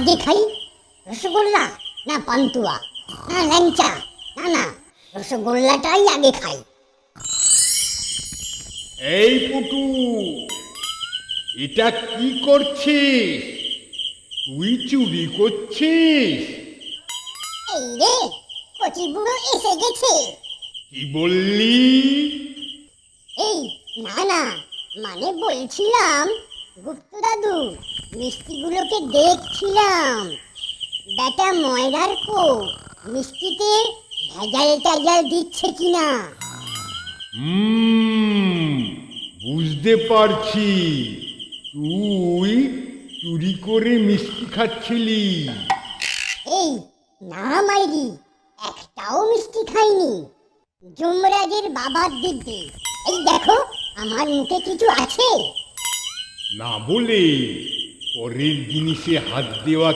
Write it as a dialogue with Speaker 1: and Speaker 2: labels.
Speaker 1: আগে খাই? রসগোল্লা না পান্তুয়া না ল্যাংচা? না না, রসগোল্লাটাই আগে খাই।
Speaker 2: এই পুটু, এটা কি করছিস? তুই চুরি করছিস?
Speaker 1: এই রে, কচি বুড়ো এসে গেছে।
Speaker 2: কি বললি?
Speaker 1: এই না না, মানে বলছিলাম গুপ্ত দাদু, মিষ্টিগুলোকে দেখছিলাম। বেটা ময়রার কো মিষ্টিতে ভেজাল টাজাল দিচ্ছে কিনা।
Speaker 2: বুঝতে পারছি, তুই চুরি করে মিষ্টি খাচ্ছিলি।
Speaker 1: এই না মাইরি, একটাও মিষ্টি খাইনি। যমরাজের বাবার দিব্যি। এই দেখো, আমার মুখে কিছু আছে?
Speaker 2: না বলে পরের জিনিসে হাত দেওয়া